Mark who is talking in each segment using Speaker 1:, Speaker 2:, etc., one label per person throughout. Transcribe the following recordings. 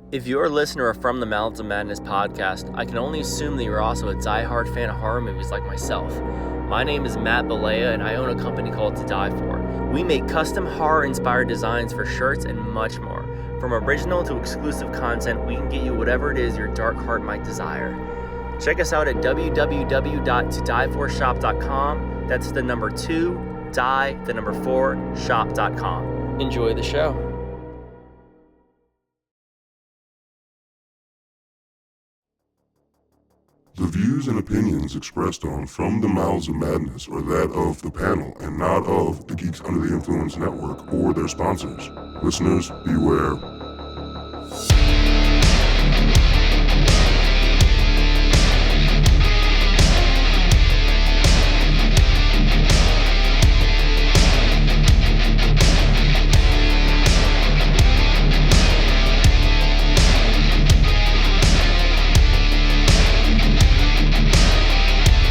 Speaker 1: If you're a listener of From the Mouths of Madness podcast, I can only assume that you're also a diehard fan of horror movies like myself. My name is Matt Balea, and I own a company called To Die For. We make custom horror-inspired designs for shirts and much more. From original to exclusive content, we can get you whatever it is your dark heart might desire. Check us out at www.todieforshop.com. That's the number 2, die, the number 4, shop.com. Enjoy the show.
Speaker 2: The views and opinions expressed on From the Mouths of Madness are that of the panel and not of the Geeks Under the Influence Network or their sponsors. Listeners, beware.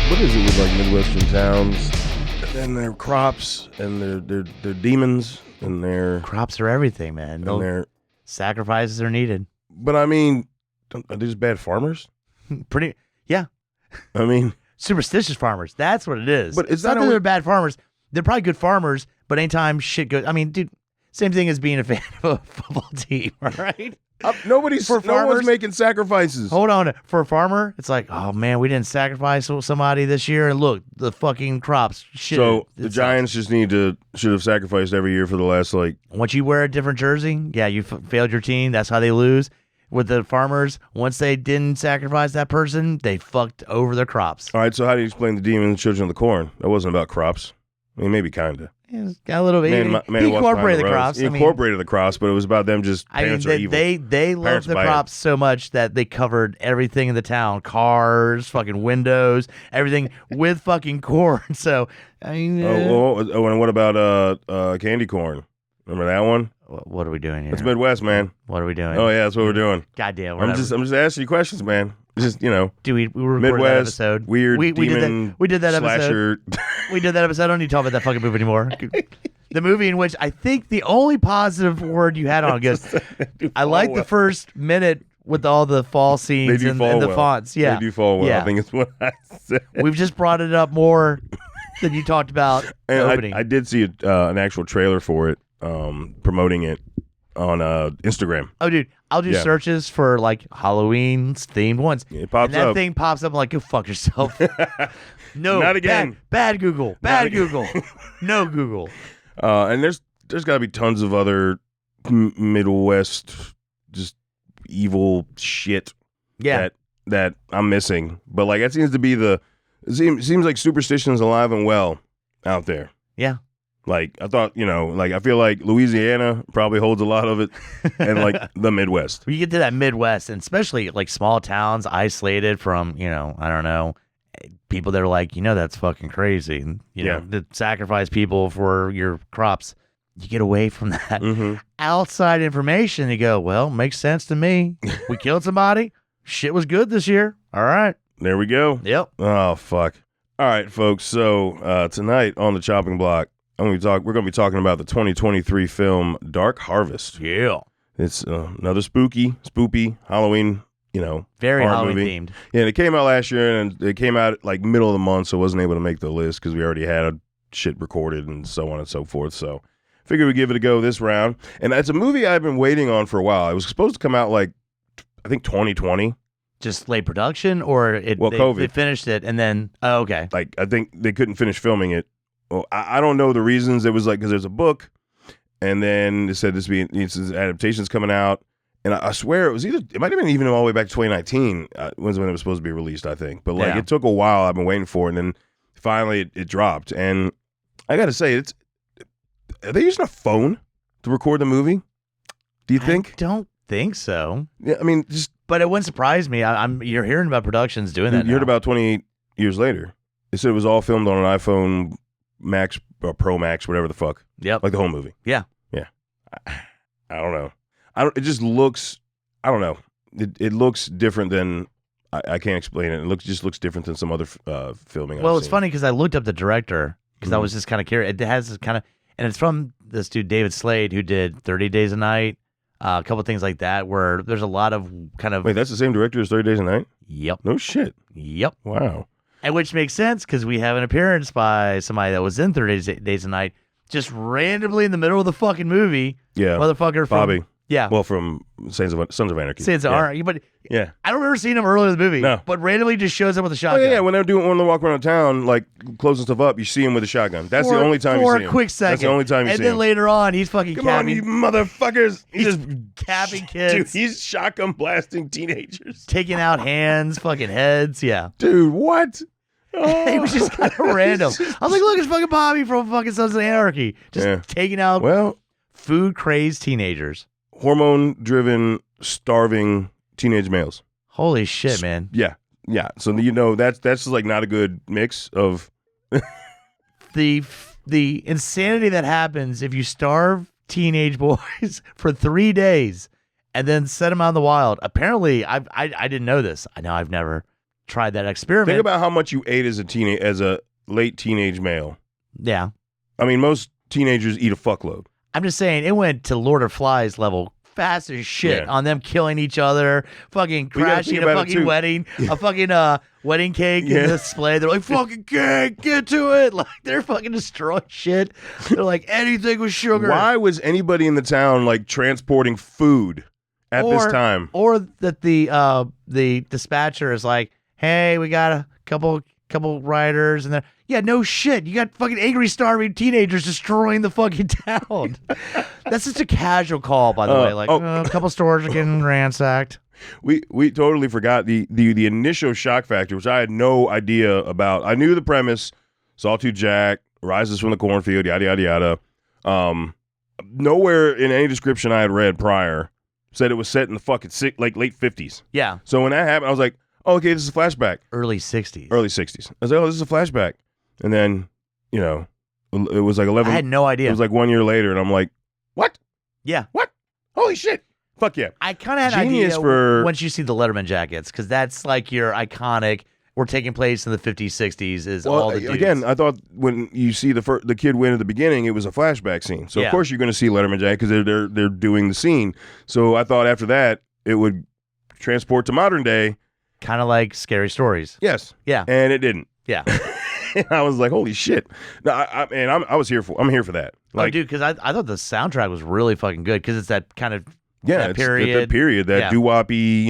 Speaker 3: What is it with like Midwestern towns and their crops and their demons and their
Speaker 4: Crops are everything, man.
Speaker 3: and their?
Speaker 4: Sacrifices are needed.
Speaker 3: But I mean, are these bad farmers?
Speaker 4: Yeah.
Speaker 3: I mean,
Speaker 4: Superstitious farmers. That's what it is.
Speaker 3: But
Speaker 4: it's not that they're bad farmers. They're probably good farmers, but anytime shit goes, I mean, dude, same thing as being a fan of a football team, all right?
Speaker 3: no one's making sacrifices.
Speaker 4: Hold on. For a farmer, it's like, oh man, we didn't sacrifice somebody this year, and look, the fucking crops. Shit.
Speaker 3: So the Giants just should have sacrificed every year for the last
Speaker 4: Once you wear a different jersey, yeah, you failed your team. That's how they lose. With the farmers, once they didn't sacrifice that person, they fucked over their crops.
Speaker 3: All right, so how do you explain the demon and children of the corn? That wasn't about crops. I mean, maybe kind of.
Speaker 4: Yeah, got a little bit.
Speaker 3: Man
Speaker 4: He incorporated the crops.
Speaker 3: He incorporated the crops, but it was about them just. Parents are evil.
Speaker 4: They loved the crops so much that they covered everything in the town, cars, fucking windows, everything with fucking corn. So I mean,
Speaker 3: and what about candy corn? Remember that one?
Speaker 4: what are we doing here?
Speaker 3: It's Midwest, man.
Speaker 4: What are we doing?
Speaker 3: Oh yeah, that's what we're doing.
Speaker 4: Goddamn,
Speaker 3: I'm just asking you questions, man. It's just
Speaker 4: Dude, we recorded
Speaker 3: Midwest
Speaker 4: that episode.
Speaker 3: Weird.
Speaker 4: We did that
Speaker 3: slasher.
Speaker 4: episode. We did that episode. I don't need to talk about that fucking movie anymore. The movie in which I think the only positive word you had on it, I like the first minute with all the fall scenes and the fonts. Yeah,
Speaker 3: they do fall well.
Speaker 4: Yeah.
Speaker 3: I think it's what I said.
Speaker 4: We've just brought it up more than you talked about
Speaker 3: and
Speaker 4: opening.
Speaker 3: I did see an actual trailer for it, promoting it on Instagram.
Speaker 4: Oh, dude, I'll do searches for like Halloween themed ones.
Speaker 3: It pops
Speaker 4: and that
Speaker 3: up.
Speaker 4: thing pops up. I'm like, go fuck yourself. No,
Speaker 3: Not again.
Speaker 4: Bad Google. Bad Google. No Google.
Speaker 3: And there's got to be tons of other Midwest just evil shit.
Speaker 4: Yeah.
Speaker 3: That I'm missing. But like that seems to be it seems like superstition's alive and well out there.
Speaker 4: Yeah.
Speaker 3: Like I thought, I feel like Louisiana probably holds a lot of it, and like the Midwest.
Speaker 4: When you get to that Midwest, and especially like small towns, isolated from, I don't know, people that are like, that's fucking crazy. And, that sacrifice people for your crops. You get away from that outside information. You go, well, makes sense to me. We killed somebody. Shit was good this year. All right.
Speaker 3: There we go.
Speaker 4: Yep.
Speaker 3: Oh, fuck. All right, folks. So tonight on the chopping block, we're going to be talking about the 2023 film Dark Harvest.
Speaker 4: Yeah.
Speaker 3: It's another spoopy Halloween,
Speaker 4: very
Speaker 3: horror
Speaker 4: Halloween
Speaker 3: movie.
Speaker 4: themed.
Speaker 3: Yeah, it came out last year, and it came out like middle of the month, so it wasn't able to make the list because we already had shit recorded and so on and so forth. So figured we'd give it a go this round. And it's a movie I've been waiting on for a while. It was supposed to come out I think 2020.
Speaker 4: Just late production, or
Speaker 3: COVID.
Speaker 4: They finished it and then, oh, okay.
Speaker 3: Like, I think they couldn't finish filming it. Well, I don't know the reasons. It was because there's a book, and then it said this adaptation's coming out. And I swear it might have been even all the way back to 2019 was when it was supposed to be released, I think. But it took a while. I've been waiting for it, and then finally it dropped. And I got to say, are they using a phone to record the movie? Do you think?
Speaker 4: I don't think so.
Speaker 3: Yeah, I mean,
Speaker 4: but it wouldn't surprise me. You're hearing about productions doing that.
Speaker 3: You heard about 28 years later. They said it was all filmed on an iPhone Max or Pro Max, whatever the fuck.
Speaker 4: Yep.
Speaker 3: Like the whole movie.
Speaker 4: Yeah.
Speaker 3: Yeah. I don't know. It just looks. I don't know. It looks different than. I can't explain it. It just looks different than some other filming.
Speaker 4: Well, it's funny because I looked up the director because I was just kind of curious. It has this kind of, and it's from this dude David Slade who did 30 Days a Night. A couple things like that where there's a lot of kind of.
Speaker 3: Wait, that's the same director as 30 Days a Night?
Speaker 4: Yep.
Speaker 3: No shit.
Speaker 4: Yep.
Speaker 3: Wow.
Speaker 4: And which makes sense because we have an appearance by somebody that was in 30 Days a Night just randomly in the middle of the fucking movie.
Speaker 3: Yeah.
Speaker 4: Motherfucker from
Speaker 3: Bobby.
Speaker 4: Yeah.
Speaker 3: Well, from Sons of Anarchy.
Speaker 4: Sons of Anarchy. But
Speaker 3: yeah.
Speaker 4: I don't remember seeing him earlier in the movie.
Speaker 3: No.
Speaker 4: But randomly just shows up with a
Speaker 3: Oh,
Speaker 4: shotgun.
Speaker 3: yeah, when they're walking around town, like closing stuff up, you see him with a shotgun. That's the only time you see him.
Speaker 4: For a quick second.
Speaker 3: That's the only time you see him.
Speaker 4: And then later on, he's fucking
Speaker 3: Come on, you motherfuckers. He's just
Speaker 4: capping kids.
Speaker 3: Dude, he's shotgun blasting teenagers.
Speaker 4: Taking out hands, fucking heads. Yeah.
Speaker 3: Dude, what? Oh.
Speaker 4: It was just kind of random. I was like, look, it's fucking Bobby from fucking Sons of Anarchy. Just taking out food-crazy teenagers.
Speaker 3: Hormone-driven, starving teenage males.
Speaker 4: Holy shit, man.
Speaker 3: Yeah. Yeah. So, that's just like not a good mix of...
Speaker 4: the insanity that happens if you starve teenage boys for 3 days and then set them out in the wild. Apparently, I didn't know this. I know I've never tried that experiment.
Speaker 3: Think about how much you ate as a late teenage male.
Speaker 4: Yeah.
Speaker 3: I mean, most teenagers eat a fuckload.
Speaker 4: I'm just saying, it went to Lord of Flies level fast as shit on them killing each other, fucking crashing a fucking wedding, a fucking wedding cake in display. They're like, fucking cake, get to it. Like, they're fucking destroying shit. They're like, anything with sugar.
Speaker 3: Why was anybody in the town, like, transporting food at this time?
Speaker 4: Or that the dispatcher is like, hey, we got a couple riders, and then no shit, you got fucking angry, starving teenagers destroying the fucking town. That's just a casual call, by the way. Like, a couple stores are getting ransacked.
Speaker 3: We totally forgot the initial shock factor, which I had no idea about. I knew the premise: Sawtooth Jack rises from the cornfield, yada yada yada. Nowhere in any description I had read prior said it was set in the fucking late 50s.
Speaker 4: Yeah.
Speaker 3: So when that happened, I was like, oh, okay, this is a flashback.
Speaker 4: Early 60s.
Speaker 3: I was like, oh, this is a flashback. And then, it was like 11.
Speaker 4: I had no idea.
Speaker 3: It was like 1 year later, and I'm like, what?
Speaker 4: Yeah.
Speaker 3: What? Holy shit. Fuck yeah.
Speaker 4: I kind of had an idea once you see the Letterman jackets, because that's like your iconic, we're taking place in the 50s, 60s, is all the dudes.
Speaker 3: Again, I thought when you see the kid win at the beginning, it was a flashback scene. So, of course, you're going to see Letterman jacket because they're doing the scene. So, I thought after that, it would transport to modern day.
Speaker 4: Kind of like Scary Stories.
Speaker 3: Yes.
Speaker 4: Yeah.
Speaker 3: And it didn't.
Speaker 4: Yeah.
Speaker 3: I was like, holy shit. No, I'm here for that. Like,
Speaker 4: dude, because I thought the soundtrack was really fucking good because it's that kind of
Speaker 3: that
Speaker 4: period.
Speaker 3: That period, that doo-woppy,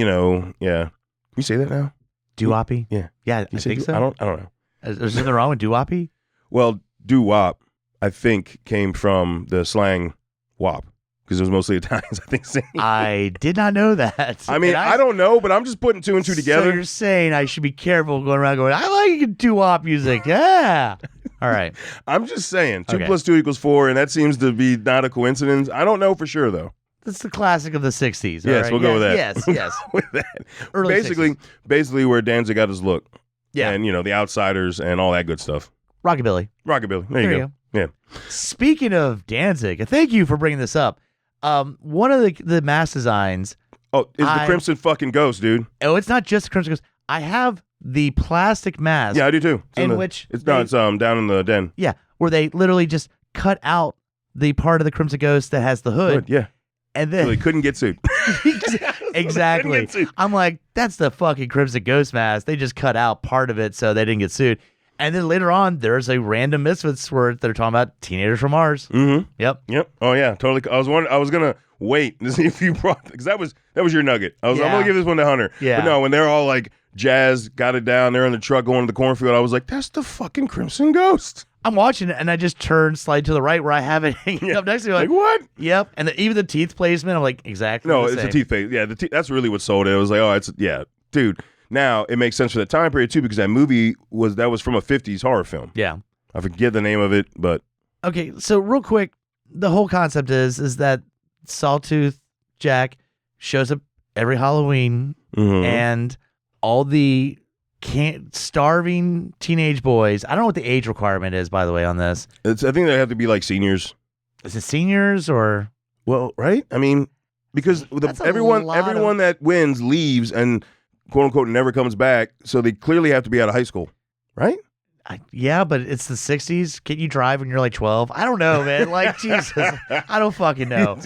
Speaker 3: yeah. Can you say that now?
Speaker 4: Doo-woppy?
Speaker 3: Yeah.
Speaker 4: Yeah, I think so.
Speaker 3: I don't know.
Speaker 4: Is there something wrong with doo-woppy?
Speaker 3: Well, doo-wop, I think, came from the slang wop. Because it was mostly Italians, I think, singing.
Speaker 4: I did not know that.
Speaker 3: I mean, I don't know, but I'm just putting two and two together.
Speaker 4: So you're saying I should be careful going around going, I like doo-wop music. Yeah. All right.
Speaker 3: I'm just saying, 2 + 2 = 4, and that seems to be not a coincidence. I don't know for sure, though.
Speaker 4: That's the classic of the 60s.
Speaker 3: Yes,
Speaker 4: right?
Speaker 3: we'll go with that.
Speaker 4: Yes.
Speaker 3: With that.
Speaker 4: Early
Speaker 3: basically where Danzig got his look.
Speaker 4: Yeah.
Speaker 3: And, The Outsiders and all that good stuff.
Speaker 4: Rockabilly.
Speaker 3: There you go. Yeah.
Speaker 4: Speaking of Danzig, thank you for bringing this up. One of the mask designs.
Speaker 3: Oh, is the Crimson fucking Ghost, dude.
Speaker 4: Oh, it's not just the Crimson Ghost. I have the plastic mask.
Speaker 3: Yeah, I do too.
Speaker 4: It's
Speaker 3: down in the den.
Speaker 4: Yeah, where they literally just cut out the part of the Crimson Ghost that has the hood.
Speaker 3: Yeah.
Speaker 4: And then
Speaker 3: so they couldn't get sued.
Speaker 4: Exactly. I'm like, that's the fucking Crimson Ghost mask. They just cut out part of it so they didn't get sued. And then later on, there's a random Misfits where they're talking about Teenagers from Mars.
Speaker 3: Mm-hmm.
Speaker 4: Yep.
Speaker 3: Oh yeah, totally. I was gonna wait to see if you brought, because that was your nugget. I'm gonna give this one to Hunter.
Speaker 4: Yeah.
Speaker 3: But no, when they're all like Jazz got it down, they're in the truck going to the cornfield. I was like, that's the fucking Crimson Ghost.
Speaker 4: I'm watching it and I just turned slightly to the right where I have it hanging up next to me.
Speaker 3: Like what?
Speaker 4: Yep. And even the teeth placement, I'm like, exactly.
Speaker 3: No,
Speaker 4: the
Speaker 3: it's
Speaker 4: same.
Speaker 3: the teeth paste. Yeah, that's really what sold it. It was like, dude. Now it makes sense for that time period too, because that movie was from a 50s horror film.
Speaker 4: Yeah.
Speaker 3: I forget the name of it, but
Speaker 4: okay. So real quick, the whole concept is that Sawtooth Jack shows up every Halloween, and all the starving teenage boys. I don't know what the age requirement is, by the way, on this.
Speaker 3: I think they have to be like seniors.
Speaker 4: Is it seniors or?
Speaker 3: Well, right? I mean, because everyone that wins leaves and quote unquote never comes back, so they clearly have to be out of high school, right?
Speaker 4: Yeah, but it's the 60s. Can you drive when you're like 12? I don't know, man. Like, Jesus. I don't fucking know.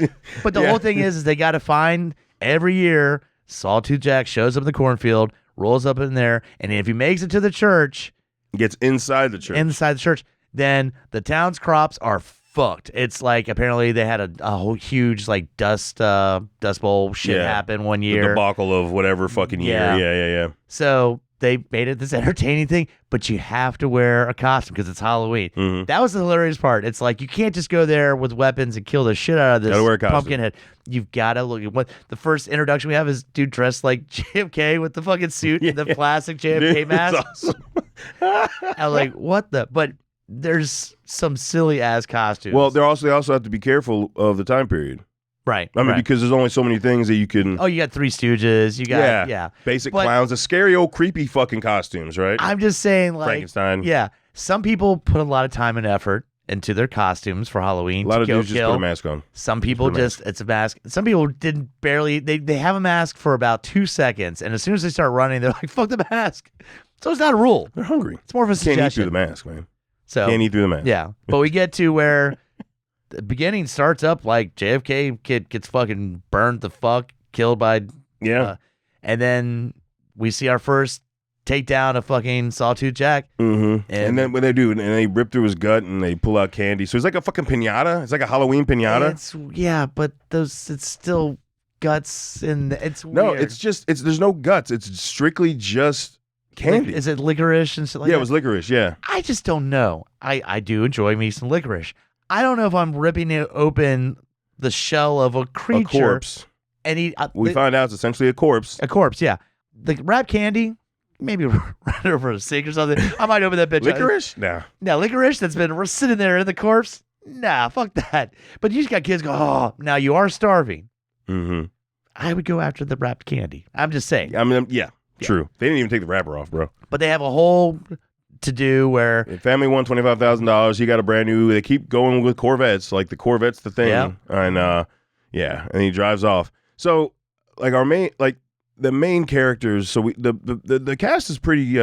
Speaker 4: But the whole thing is they got to find every year, Sawtooth Jack shows up in the cornfield, rolls up in there, and if he makes it to the church,
Speaker 3: gets inside the church,
Speaker 4: then the town's crops are fucked. It's like apparently they had a whole huge like dust bowl shit happen one year.
Speaker 3: The debacle of whatever fucking year. Yeah.
Speaker 4: So they made it this entertaining thing, but you have to wear a costume because it's Halloween.
Speaker 3: Mm-hmm.
Speaker 4: That was the hilarious part. It's like you can't just go there with weapons and kill the shit out of this pumpkin head. You've got to look at what the first introduction we have is dude dressed like JFK with the fucking suit and the plastic JFK mask.
Speaker 3: Awesome.
Speaker 4: I was like, what the? But there's some silly ass costumes.
Speaker 3: Well, they also have to be careful of the time period.
Speaker 4: Right.
Speaker 3: I mean, because there's only so many things that you can.
Speaker 4: Oh, you got Three Stooges. You got
Speaker 3: basic clowns, the scary old creepy fucking costumes, right?
Speaker 4: I'm just saying, like
Speaker 3: Frankenstein.
Speaker 4: Yeah, some people put a lot of time and effort into their costumes for Halloween.
Speaker 3: A lot of dudes just put a mask on.
Speaker 4: Some people it's a mask. Some people didn't barely. They have a mask for about 2 seconds, and as soon as they start running, they're like, "Fuck the mask." So it's not a rule.
Speaker 3: They're hungry.
Speaker 4: It's more of a suggestion.
Speaker 3: Can't eat through the mask, man.
Speaker 4: So
Speaker 3: can't eat through the mask.
Speaker 4: Yeah, but we get to where. The beginning starts up like JFK kid gets fucking burned the fuck, killed by and then we see our first takedown of fucking Sawtooth Jack.
Speaker 3: Mm-hmm. And then what they do, and they rip through his gut and they pull out candy. So it's like a fucking piñata. It's like a Halloween piñata.
Speaker 4: But it's still guts and it's
Speaker 3: no,
Speaker 4: weird.
Speaker 3: it's there's no guts. It's strictly just candy.
Speaker 4: Is it licorice and shit like that?
Speaker 3: Yeah, it was licorice. Yeah.
Speaker 4: I just don't know. I do enjoy me some licorice. I don't know if I'm ripping it open the shell of a creature.
Speaker 3: A corpse.
Speaker 4: And
Speaker 3: we find out it's essentially a corpse.
Speaker 4: A corpse, yeah. The wrapped candy, maybe run over a sink or something. I might open that bitch.
Speaker 3: Licorice? Nah.
Speaker 4: No, licorice that's been sitting there in the corpse? Nah, fuck that. But you just got kids go, oh, now you are starving.
Speaker 3: Mm-hmm.
Speaker 4: I would go after the wrapped candy. I'm just saying.
Speaker 3: I mean, yeah, true. They didn't even take the wrapper off, bro.
Speaker 4: But they have a whole to do where
Speaker 3: family won $25,000. He got a brand new. They keep going with Corvettes, like the Corvette's the thing.
Speaker 4: Yeah.
Speaker 3: And and he drives off. So like the main characters. So the cast is pretty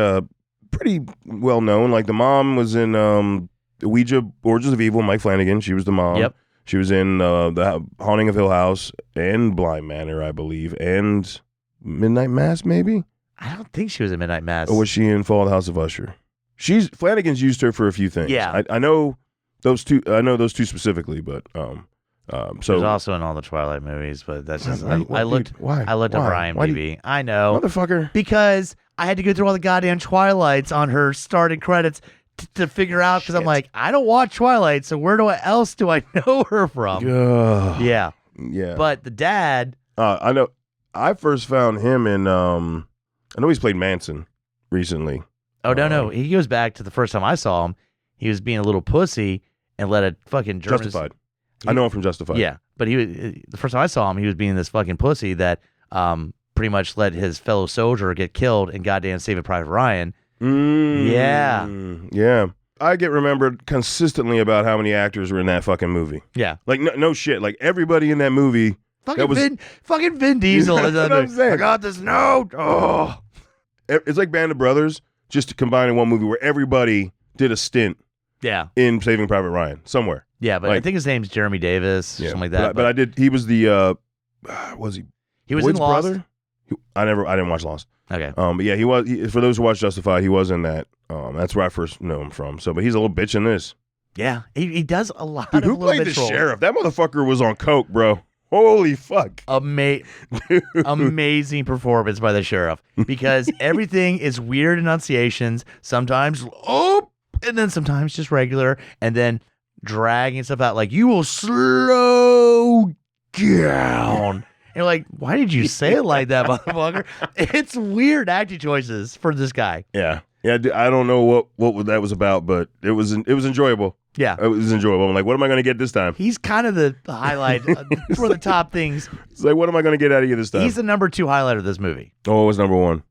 Speaker 3: well known. Like the mom was in Ouija, Origins of Evil. Mike Flanagan. She was the mom.
Speaker 4: Yep.
Speaker 3: She was in the Haunting of Hill House and Bly Manor, I believe, and Midnight Mass, maybe.
Speaker 4: I don't think she was in Midnight Mass.
Speaker 3: Or was she in Fall of the House of Usher? Flanagan's used her for a few things.
Speaker 4: Yeah,
Speaker 3: I know those two. I know those two specifically, but so
Speaker 4: she was also in all the Twilight movies. But that's just I looked up her IMDb. I know,
Speaker 3: motherfucker,
Speaker 4: because I had to go through all the goddamn Twilights on her starting credits to figure out because I'm like, I don't watch Twilight, so where else do I know her from? Yeah. But the dad,
Speaker 3: I know. I first found him in. I know he's played Manson recently.
Speaker 4: Oh, no. He goes back to the first time I saw him. He was being a little pussy and let a fucking German...
Speaker 3: Justified. I know him from Justified.
Speaker 4: Yeah, but the first time I saw him, he was being this fucking pussy that pretty much let his fellow soldier get killed in goddamn Saving Private Ryan.
Speaker 3: Yeah. I get remembered consistently about how many actors were in that fucking movie.
Speaker 4: Yeah.
Speaker 3: Like, no shit. Like, everybody in that movie...
Speaker 4: Fucking Vin Diesel is
Speaker 3: what I'm saying.
Speaker 4: I got this note. Oh.
Speaker 3: It's like Band of Brothers, just to combine in one movie where everybody did a stint in Saving Private Ryan somewhere.
Speaker 4: Yeah, but I think his name's Jeremy Davis, something like that.
Speaker 3: But he was the, was he?
Speaker 4: He was
Speaker 3: Boyd's
Speaker 4: in Lost.
Speaker 3: brother? I didn't watch Lost.
Speaker 4: Okay.
Speaker 3: But yeah, he was, for those who watch Justified, he was in that. That's where I first know him from. So, but he's a little bitch in this.
Speaker 4: Yeah, he does a lot
Speaker 3: Dude,
Speaker 4: of
Speaker 3: who played the
Speaker 4: roles.
Speaker 3: sheriff? That motherfucker was on coke, bro. Holy fuck.
Speaker 4: Amazing performance by the sheriff because everything is weird enunciations, sometimes and then sometimes just regular, and then dragging stuff out like, you will slow down. And you're like, why did you say it like that, motherfucker? It's weird acting choices for this guy.
Speaker 3: Yeah. Yeah, I don't know what that was about, but it was enjoyable.
Speaker 4: Yeah.
Speaker 3: It was enjoyable. I'm like, what am I going to get this time?
Speaker 4: He's kind of the highlight for the top things.
Speaker 3: It's like, what am I going to get out of you this time?
Speaker 4: He's the number 2 highlight of this movie.
Speaker 3: Oh, what was number 1?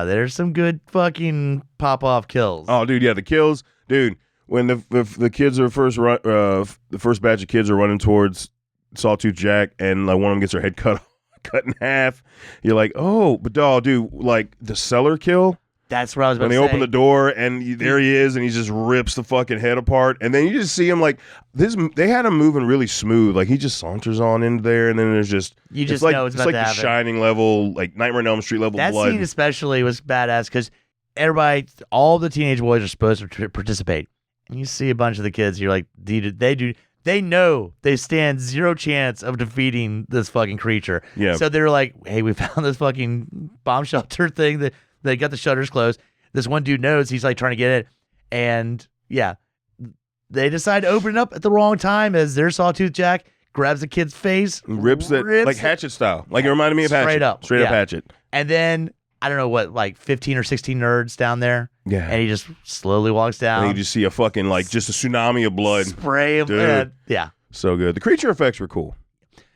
Speaker 4: There's some good fucking pop-off kills.
Speaker 3: Oh, dude, yeah, the kills. Dude, when the kids are the first batch of kids are running towards Sawtooth Jack, and like one of them gets her head cut in half, you're like, oh, but dude, like the cellar kill.
Speaker 4: That's what I was about
Speaker 3: when
Speaker 4: to
Speaker 3: they
Speaker 4: say.
Speaker 3: open the door and there he is, and he just rips the fucking head apart, and then you just see him like this. They had him moving really smooth, like he just saunters on in there, and then there's just
Speaker 4: You just
Speaker 3: it's like,
Speaker 4: know it's about
Speaker 3: like
Speaker 4: to
Speaker 3: the
Speaker 4: happen.
Speaker 3: Shining level, like Nightmare on Elm Street level
Speaker 4: That
Speaker 3: blood.
Speaker 4: scene especially was badass because everybody, all the teenage boys are supposed to participate. And you see a bunch of the kids, you're like, they know they stand zero chance of defeating this fucking creature.
Speaker 3: Yeah.
Speaker 4: So they're like, hey, we found this fucking bomb shelter thing that they got the shutters closed. This one dude knows, he's like trying to get it. And yeah, they decide to open it up at the wrong time as their Sawtooth Jack grabs the kid's face,
Speaker 3: rips it like Hatchet style. Like it reminded me of Hatchet. Straight up Hatchet.
Speaker 4: And then I don't know what, like 15 or 16 nerds down there.
Speaker 3: Yeah.
Speaker 4: And he just slowly walks down.
Speaker 3: And you just see a fucking like just a tsunami of blood.
Speaker 4: Spray of
Speaker 3: Dude.
Speaker 4: blood. Yeah.
Speaker 3: So good. The creature effects were cool.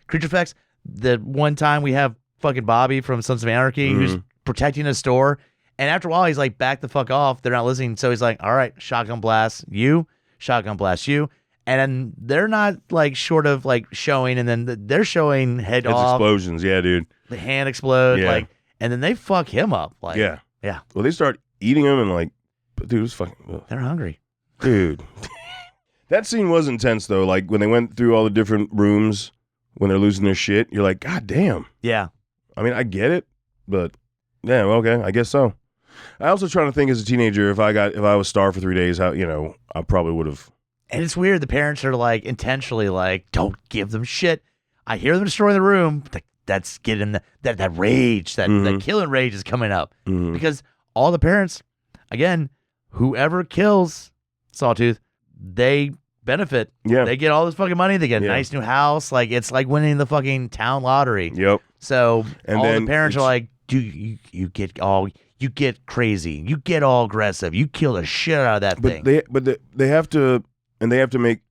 Speaker 4: Creature effects. The one time we have fucking Bobby from Sons of Anarchy who's protecting a store. And after a while, he's like, back the fuck off. They're not listening. So he's like, all right, shotgun blast you, shotgun blast you. And then they're not like short of like showing, and then they're showing head
Speaker 3: It's
Speaker 4: off.
Speaker 3: explosions. Yeah, dude.
Speaker 4: The hand explode.
Speaker 3: Yeah.
Speaker 4: Like, and then they fuck him up. Like,
Speaker 3: Yeah.
Speaker 4: Yeah.
Speaker 3: Well, they start eating him and like, dude, it was fucking. Ugh.
Speaker 4: They're hungry.
Speaker 3: Dude. That scene was intense though. Like when they went through all the different rooms when they're losing their shit, you're like, God damn.
Speaker 4: Yeah.
Speaker 3: I mean, I get it, but yeah, well, okay, I guess so. I also trying to think as a teenager, if I was starved for 3 days, how I probably would have.
Speaker 4: And it's weird. The parents are like intentionally like, don't give them shit. I hear them destroying the room. But that's getting that rage, that killing rage is coming up because all the parents, again, whoever kills Sawtooth, they benefit.
Speaker 3: Yeah.
Speaker 4: They get all this fucking money. They get a nice new house. Like it's like winning the fucking town lottery.
Speaker 3: Yep.
Speaker 4: So
Speaker 3: And
Speaker 4: all
Speaker 3: then
Speaker 4: the parents are like, dude, you get crazy. You get all aggressive. You kill the shit out of that thing.
Speaker 3: They have to, and they have to make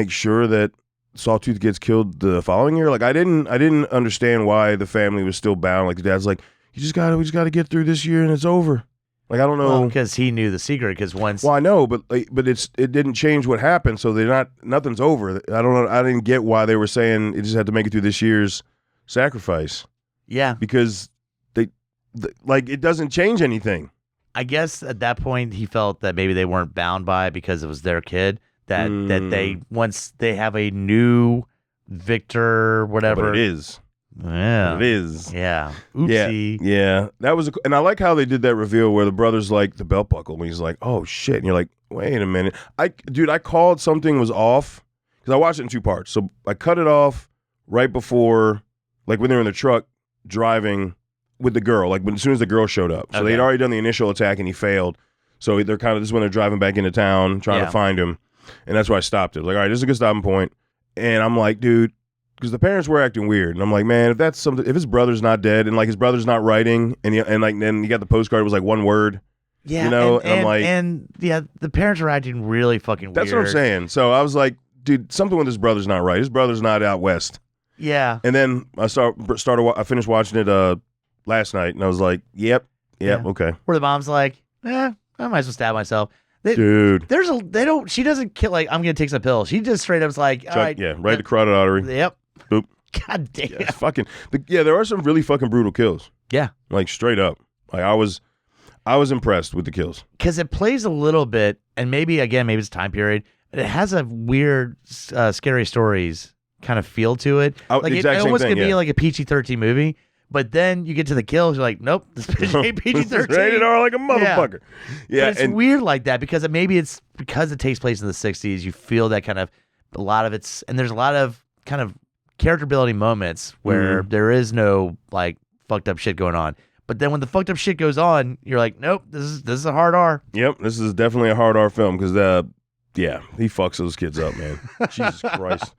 Speaker 3: sure that Sawtooth gets killed the following year. Like I didn't understand why the family was still bound. Like the dad's like, we just gotta get through this year and it's over. Like I don't know,
Speaker 4: because he knew the secret. Because once,
Speaker 3: well, I know, but it didn't change what happened. So nothing's over. I don't know. I didn't get why they were saying it just had to make it through this year's sacrifice.
Speaker 4: Yeah,
Speaker 3: because like it doesn't change anything.
Speaker 4: I guess at that point he felt that maybe they weren't bound by it because it was their kid. That they once they have a new Victor, whatever
Speaker 3: But it is.
Speaker 4: Yeah,
Speaker 3: It is.
Speaker 4: Yeah. Oopsie.
Speaker 3: Yeah. That was, and I like how they did that reveal where the brother's like the belt buckle, and he's like, "Oh shit!" And you're like, "Wait a minute, I called something was off because I watched it in 2 parts. So I cut it off right before, like when they were in the truck driving with the girl, like as soon as the girl showed up. So they'd already done the initial attack and he failed. So they're kind of, this is when they're driving back into town trying to find him, and that's why I stopped it. Like, all right, this is a good stopping point. And I'm like, dude. Because the parents were acting weird, and I'm like, man, if that's something, if his brother's not dead, and like his brother's not writing, and then you got the postcard, it was like 1 word,
Speaker 4: Yeah,
Speaker 3: and
Speaker 4: and,
Speaker 3: I'm like,
Speaker 4: and yeah, the parents are acting really fucking weird.
Speaker 3: that's what I'm saying. So I was like, dude, something with his brother's not right. His brother's not out west.
Speaker 4: Yeah,
Speaker 3: And then I finished watching it last night, and I was like, yep, okay,
Speaker 4: where the mom's like, I might as well stab myself.
Speaker 3: dude.
Speaker 4: She doesn't kill, like, I'm going to take some pills. She just straight up is like, all right.
Speaker 3: Yeah, right the carotid artery.
Speaker 4: Yep.
Speaker 3: Boop.
Speaker 4: God damn.
Speaker 3: Yeah, there are some really fucking brutal kills.
Speaker 4: Yeah.
Speaker 3: Like straight up. Like I was impressed with the kills.
Speaker 4: Because it plays a little bit, and maybe it's time period, but it has a weird, scary stories kind of feel to it. Like it almost could be like a PG-13 movie, but then you get to the kills, you're like, nope, this bitch ain't PG-13.
Speaker 3: Rated R like a motherfucker. Yeah,
Speaker 4: but it's weird like that because maybe it's because it takes place in the 60s, you feel that kind of, a lot of it's, and there's a lot of kind of character building moments where there is no like fucked up shit going on. But then when the fucked up shit goes on, you're like, nope, this is a hard R.
Speaker 3: Yep, this is definitely a hard R film because he fucks those kids up, man. Jesus Christ.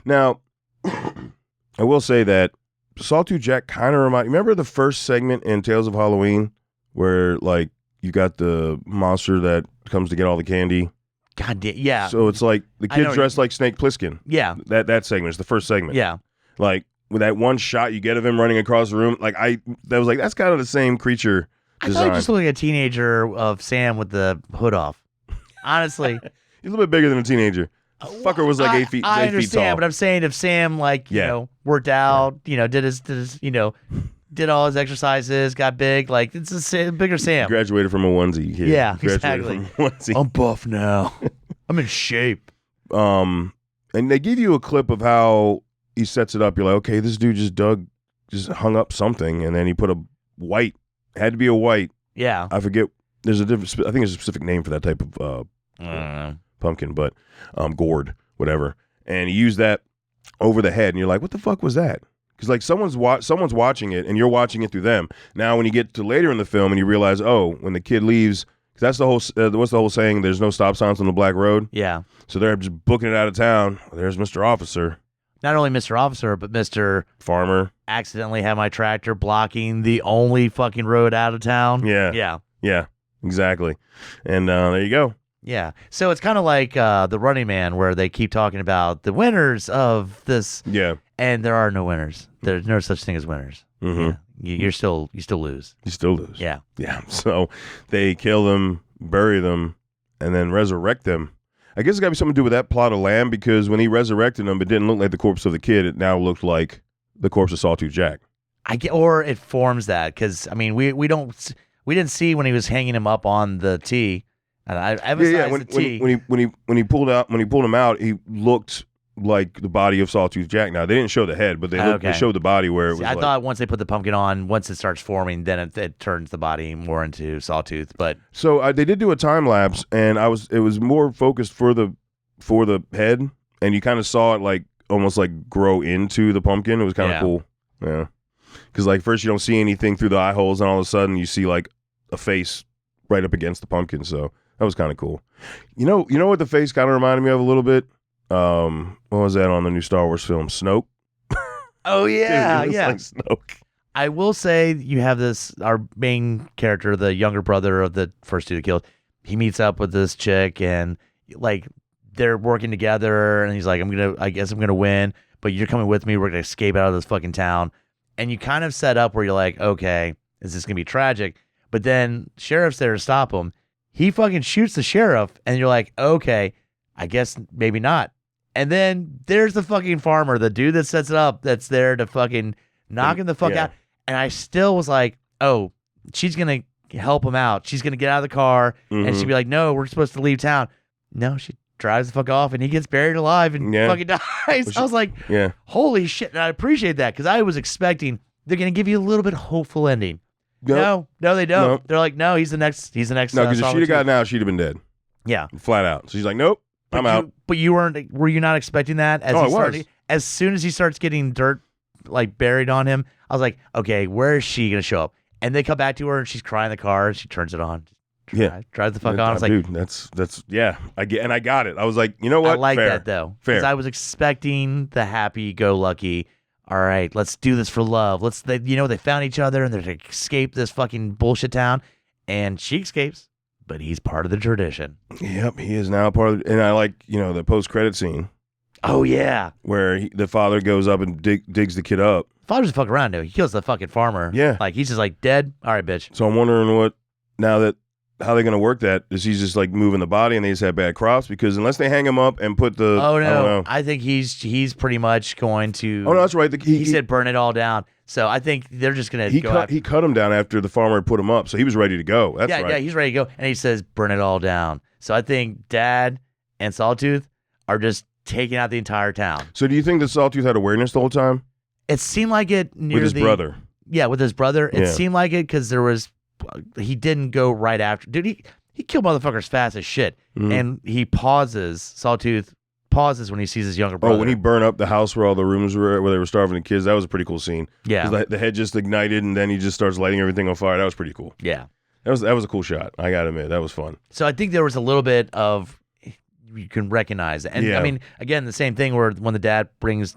Speaker 3: Now, I will say that Sawtooth Jack kind of remember the first segment in Tales of Halloween where like you got the monster that comes to get all the candy?
Speaker 4: God damn, yeah.
Speaker 3: So it's like the kid's dressed like Snake Plissken.
Speaker 4: Yeah.
Speaker 3: That segment is the first segment.
Speaker 4: Yeah.
Speaker 3: Like with that one shot you get of him running across the room, that's kind of the same creature design.
Speaker 4: I thought you just looked like a teenager of Sam with the hood off. Honestly.
Speaker 3: He's a little bit bigger than a teenager. Fucker was like 8 feet tall.
Speaker 4: I understand, but I'm saying if Sam worked out, did his did all his exercises, got big. Like, it's a bigger Sam.
Speaker 3: Graduated from a onesie. Kid.
Speaker 4: Yeah,
Speaker 3: Graduated
Speaker 4: exactly.
Speaker 3: From a onesie.
Speaker 4: I'm buff now. I'm in shape.
Speaker 3: And they give you a clip of how he sets it up. You're like, okay, this dude just hung up something, and then he put a white. Had to be a white.
Speaker 4: Yeah.
Speaker 3: I forget. There's a different. I think there's a specific name for that type of pumpkin, but gourd, whatever. And he used that over the head, and you're like, what the fuck was that? Because like someone's watching it, and you're watching it through them. Now, when you get to later in the film, and you realize, oh, when the kid leaves, because that's the whole. What's the whole saying? There's no stop signs on the black road.
Speaker 4: Yeah.
Speaker 3: So they're just booking it out of town. There's Mr. Officer.
Speaker 4: Not only Mr. Officer, but Mr.
Speaker 3: Farmer.
Speaker 4: Accidentally had my tractor blocking the only fucking road out of town.
Speaker 3: Yeah.
Speaker 4: Yeah.
Speaker 3: Yeah. Exactly. And there you go.
Speaker 4: Yeah. So it's kind of like the Running Man, where they keep talking about the winners of this.
Speaker 3: Yeah.
Speaker 4: And there are no winners. There's no such thing as winners.
Speaker 3: Mm-hmm.
Speaker 4: Yeah. You still lose.
Speaker 3: You still lose.
Speaker 4: Yeah.
Speaker 3: Yeah. So they kill them, bury them, and then resurrect them. I guess it's got to be something to do with that plot of land, because when he resurrected them, it didn't look like the corpse of the kid. It now looked like the corpse of Sawtooth Jack.
Speaker 4: Or it forms that, because I mean we didn't see when he was hanging him up on the tee. And I emphasize the tee.
Speaker 3: When he pulled him out, he looked like the body of Sawtooth Jack. Now they didn't show the head, but they showed the body where it was.
Speaker 4: I thought once they put the pumpkin on, once it starts forming, then it turns the body more into Sawtooth. But
Speaker 3: so they did do a time lapse, and it was more focused for the head, and you kind of saw it like almost like grow into the pumpkin. It was kind of cool. Yeah, because like first you don't see anything through the eye holes, and all of a sudden you see like a face right up against the pumpkin. So that was kind of cool. You know what the face kind of reminded me of a little bit. What was that on the new Star Wars film? Snoke.
Speaker 4: Oh yeah,
Speaker 3: Dude,
Speaker 4: yeah.
Speaker 3: like Snoke.
Speaker 4: I will say you have our main character, the younger brother of the first two that killed. He meets up with this chick, and like they're working together, and he's like, I guess I'm gonna win, but you're coming with me. We're gonna escape out of this fucking town. And you kind of set up where you're like, okay, is this gonna be tragic? But then sheriff's there to stop him. He fucking shoots the sheriff, and you're like, okay, I guess maybe not. And then there's the fucking farmer, the dude that sets it up, that's there to fucking knock him the fuck out. And I still was like, oh, she's going to help him out. She's going to get out of the car, and she'd be like, no, we're supposed to leave town. No, she drives the fuck off, and he gets buried alive and fucking dies. I was like, holy shit. And I appreciate that, because I was expecting they're going to give you a little bit hopeful ending.
Speaker 3: Nope.
Speaker 4: No, they don't.
Speaker 3: Nope.
Speaker 4: They're like, no, he's the next. No,
Speaker 3: because if she'd have gotten out, she'd have been dead.
Speaker 4: Yeah.
Speaker 3: Flat out. So she's like, nope, I'm out.
Speaker 4: But were you not expecting that? As soon as he starts getting dirt like buried on him, I was like, okay, where is she gonna show up? And they come back to her, and she's crying in the car, and she turns it on. Drives the fuck on. I was like,
Speaker 3: dude, that's I got it. I was like, you know what?
Speaker 4: I like
Speaker 3: Fair.
Speaker 4: that though,
Speaker 3: Fair.
Speaker 4: because I was expecting the happy-go-lucky. All right, let's do this for love. They found each other, and they're to escape this fucking bullshit town, and she escapes, but he's part of the tradition.
Speaker 3: Yep, he is now part of. And I like the post-credit scene.
Speaker 4: Oh yeah,
Speaker 3: where the father goes up and digs the kid up.
Speaker 4: Father doesn't fuck around though. He kills the fucking farmer.
Speaker 3: Yeah,
Speaker 4: like he's just like dead. All right, bitch.
Speaker 3: So I'm wondering how they're gonna work that. Is he just like moving the body and they just have bad crops? Because unless they hang him up and put the
Speaker 4: I don't
Speaker 3: know.
Speaker 4: know. I think he's pretty much going to.
Speaker 3: Oh no, that's right.
Speaker 4: He said burn it all down. So I think they're just gonna
Speaker 3: he cut him down after the farmer had put him up, so he was ready to go. That's right.
Speaker 4: Yeah, he's ready to go, and he says burn it all down. So I think Dad and Sawtooth are just taking out the entire town.
Speaker 3: So do you think that Sawtooth had awareness the whole time?
Speaker 4: It seemed like it near
Speaker 3: with his brother.
Speaker 4: Yeah, with his brother. It seemed like it because he didn't go right after. Dude, he killed motherfuckers fast as shit. Mm-hmm. And he Sawtooth pauses when he sees his younger brother.
Speaker 3: Oh, when he burned up the house where all the rooms were, where they were starving the kids, that was a pretty cool scene.
Speaker 4: Yeah.
Speaker 3: The head just ignited, and then he just starts lighting everything on fire. That was pretty cool.
Speaker 4: Yeah.
Speaker 3: That was a cool shot. I gotta admit, that was fun.
Speaker 4: So I think there was a little bit of, you can recognize it. And I mean, again, the same thing where when the dad brings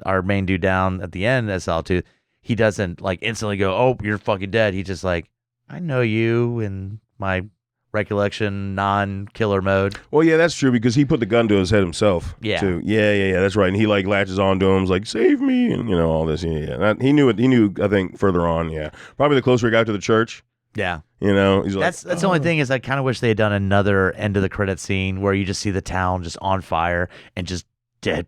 Speaker 4: our main dude down at the end as Sawtooth, he doesn't like instantly go, oh, you're fucking dead. He's just like, I know you in my recollection, non-killer mode.
Speaker 3: Well, yeah, that's true because he put the gun to his head himself.
Speaker 4: Yeah.
Speaker 3: Too. Yeah, that's right. And he like latches onto him, like, save me, and all this. Yeah. He knew it. He knew, I think, further on. Yeah. Probably the closer he got to the church.
Speaker 4: Yeah.
Speaker 3: He's like,
Speaker 4: that's the only thing is I kind of wish they had done another end of the credit scene where you just see the town just on fire and just dead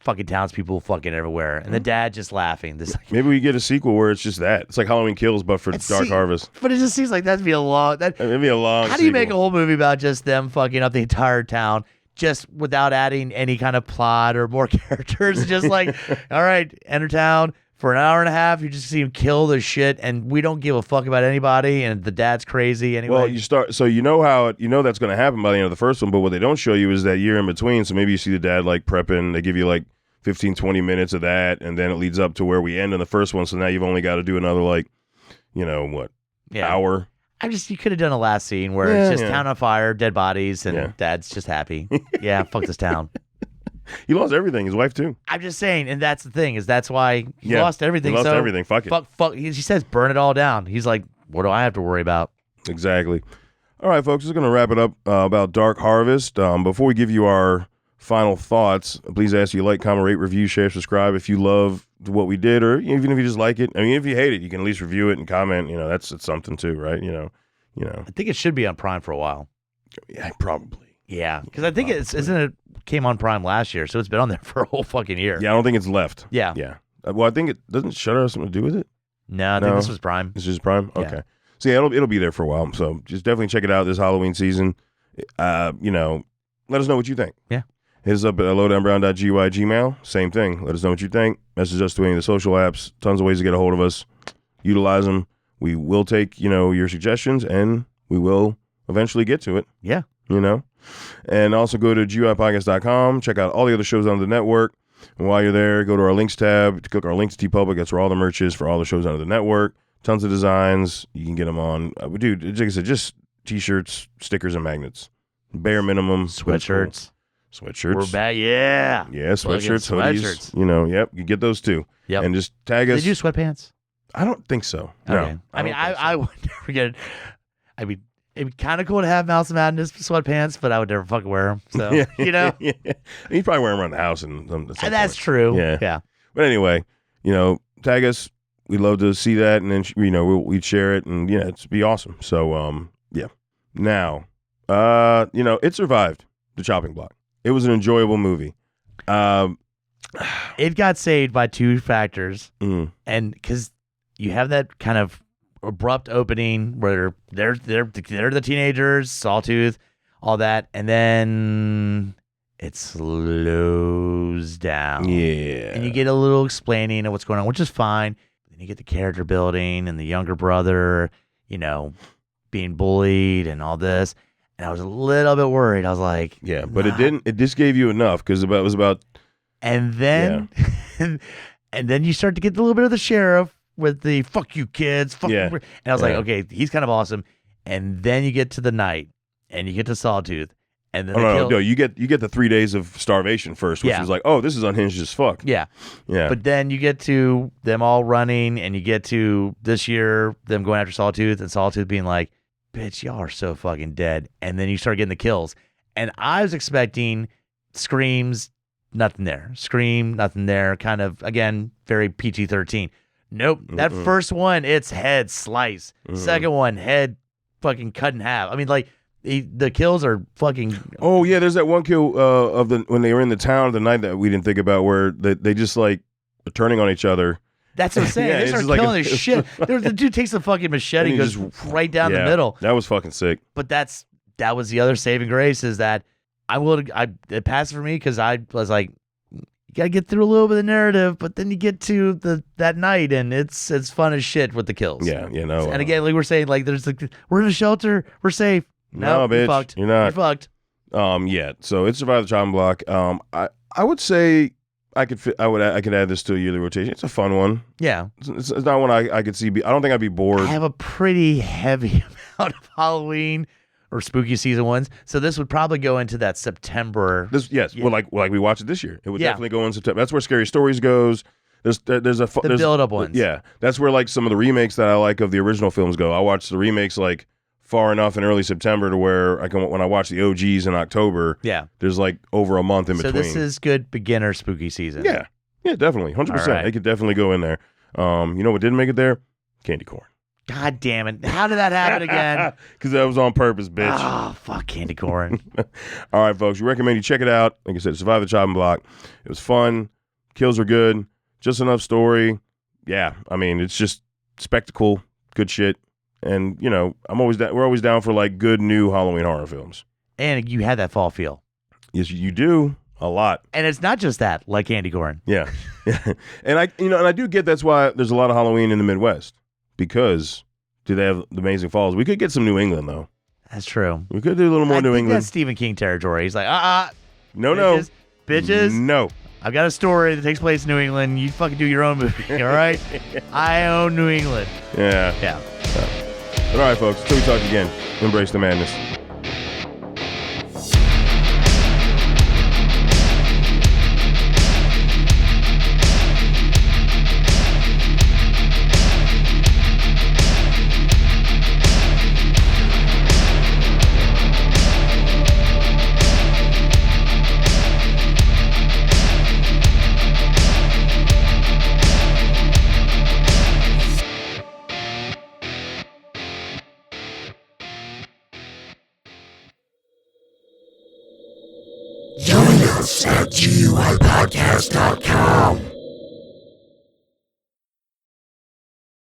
Speaker 4: fucking townspeople fucking everywhere, and the dad just laughing. This
Speaker 3: Maybe we get a sequel where it's just that. It's like Halloween Kills, but for Dark Harvest.
Speaker 4: But it just seems like that'd be a long.
Speaker 3: It'd be a long.
Speaker 4: How do you make a whole movie about just them fucking up the entire town, just without adding any kind of plot or more characters? Just like, all right, enter town for an hour and a half. You just see him kill the shit, and we don't give a fuck about anybody. And the dad's crazy anyway.
Speaker 3: Well, you know that's going to happen by the end of the first one. But what they don't show you is that year in between. So maybe you see the dad like prepping. They give you like 15, 20 minutes of that, and then it leads up to where we end in the first one. So now you've only got to do another hour.
Speaker 4: You could have done a last scene where it's just town on fire, dead bodies, and dad's just happy. Yeah, fuck this town.
Speaker 3: He lost everything. His wife too.
Speaker 4: I'm just saying, and that's the thing, that's why he lost everything.
Speaker 3: He lost everything. Fuck it.
Speaker 4: Fuck. He says burn it all down. He's like, what do I have to worry about?
Speaker 3: Exactly. All right, folks, we're going to wrap it up about Dark Harvest. Before we give you our final thoughts, please ask you like, comment, rate, review, share, subscribe if you love what we did, or even if you just like it. I mean, if you hate it, you can at least review it and comment. That's something too, right?
Speaker 4: I think it should be on Prime for a while.
Speaker 3: Yeah, probably.
Speaker 4: Yeah, because I think it came on Prime last year, so it's been on there for a whole fucking year.
Speaker 3: Yeah, I don't think it's left.
Speaker 4: Yeah.
Speaker 3: Yeah. Well, I think it doesn't Shudder have something to do with it.
Speaker 4: No, I think this was Prime.
Speaker 3: This is Prime?
Speaker 4: Yeah.
Speaker 3: Okay. So yeah, it'll be there for a while. So just definitely check it out this Halloween season. Let us know what you think.
Speaker 4: Yeah.
Speaker 3: Hit us up at lowdownbrown.gy@gmail. Same thing. Let us know what you think. Message us through any of the social apps. Tons of ways to get a hold of us. Utilize them. We will take, your suggestions, and we will eventually get to it.
Speaker 4: Yeah.
Speaker 3: And also go to GUIPodcast.com. Check out all the other shows on the network. And while you're there, go to our links tab. Click our links to TeePublic. That's where all the merch is for all the shows on the network. Tons of designs. You can get them on. Dude, like I said, just T-shirts, stickers, and magnets. Bare minimum.
Speaker 4: Sweatshirts.
Speaker 3: Sweatshirts.
Speaker 4: We're back. Yeah.
Speaker 3: Yeah, sweatshirts, hoodies. Yep. You get those too.
Speaker 4: Yep.
Speaker 3: And just tag us.
Speaker 4: Did you do sweatpants?
Speaker 3: I don't think so.
Speaker 4: Okay.
Speaker 3: No.
Speaker 4: I would never get it. I mean, it'd be kind of cool to have Mouse of Madness sweatpants, but I would never fucking wear them. So,
Speaker 3: Yeah. You probably wear them around the house. And
Speaker 4: that's true.
Speaker 3: Yeah. But anyway, tag us. We'd love to see that. And then, we'd share it. And, it'd be awesome. So, yeah. Now, it survived the chopping block. It was an enjoyable movie.
Speaker 4: It got saved by two factors.
Speaker 3: Mm.
Speaker 4: And because you have that kind of abrupt opening where they're the teenagers, Sawtooth, all that, and then it slows down.
Speaker 3: Yeah.
Speaker 4: And you get a little explaining of what's going on, which is fine. Then you get the character building and the younger brother, being bullied and all this. And I was a little bit worried. I was like,
Speaker 3: yeah, but it didn't. It just gave you enough because it was about.
Speaker 4: And then, and then you start to get a little bit of the sheriff with the "fuck you kids,"
Speaker 3: Yeah.
Speaker 4: And I was like, okay, he's kind of awesome. And then you get to the night, and you get to Sawtooth, and then
Speaker 3: no, you get the 3 days of starvation first, which was like, oh, this is unhinged as fuck.
Speaker 4: Yeah.
Speaker 3: Yeah.
Speaker 4: But then you get to them all running, and you get to this year them going after Sawtooth, and Sawtooth being like, bitch, y'all are so fucking dead. And then you start getting the kills. And I was expecting screams, nothing there. Scream, nothing there. Kind of, again, very PG-13. Nope. That first one, it's head slice. Second one, head fucking cut in half. I mean, like, the kills are fucking...
Speaker 3: Oh, yeah, there's that one kill when they were in the town the night that we didn't think about where they just, like, are turning on each other.
Speaker 4: That's what I'm saying. They start killing the shit. The dude takes the fucking machete and goes right down the middle.
Speaker 3: That was fucking sick.
Speaker 4: But that was the other saving grace, is that it passed for me because I was like, you gotta get through a little bit of the narrative, but then you get to that night and it's fun as shit with the kills.
Speaker 3: Yeah,
Speaker 4: And again, like we're saying, like we're in a shelter, we're safe. No,
Speaker 3: bitch,
Speaker 4: you're fucked.
Speaker 3: You're not.
Speaker 4: You're fucked.
Speaker 3: Yeah. So it survived the chopping block. I would say I could add this to a yearly rotation. It's a fun one.
Speaker 4: Yeah.
Speaker 3: It's not one I could see. I don't think I'd be bored.
Speaker 4: I have a pretty heavy amount of Halloween or spooky season ones, so this would probably go into that September.
Speaker 3: Well, like we watched it this year. It would definitely go in September. That's where Scary Stories goes. There's
Speaker 4: build-up ones.
Speaker 3: Yeah, that's where like some of the remakes that I like of the original films go. I watched the remakes like far enough in early September to where when I watch the OGs in October.
Speaker 4: Yeah,
Speaker 3: there's like over a month in between.
Speaker 4: So this is good beginner spooky season.
Speaker 3: Yeah, definitely, 100%.
Speaker 4: Right.
Speaker 3: They could definitely go in there. You know what didn't make it there? Candy corn.
Speaker 4: God damn it. How did that happen again?
Speaker 3: Because that was on purpose, bitch.
Speaker 4: Oh, fuck candy corn.
Speaker 3: All right, folks. We recommend you check it out. Like I said, Survive the Chopping Block. It was fun. Kills are good. Just enough story. Yeah, I mean, it's just spectacle, good shit. And, you know, we're always down for like good new Halloween horror films.
Speaker 4: And you had that fall feel.
Speaker 3: Yes, you do. A lot.
Speaker 4: And it's not just that, like Andy Gorin.
Speaker 3: Yeah. And I do get that's why there's a lot of Halloween in the Midwest. Because do they have the Amazing Falls? We could get some New England though.
Speaker 4: That's true.
Speaker 3: We could do a little more New England.
Speaker 4: That's Stephen King territory. He's like,
Speaker 3: No,
Speaker 4: bitches.
Speaker 3: No.
Speaker 4: I've got a story that takes place in New England. You fucking do your own movie, all right? I own New England.
Speaker 3: Yeah.
Speaker 4: Yeah.
Speaker 3: But all right, folks. Until we talk again, embrace the madness.
Speaker 2: Join us at GUIPodcast.com.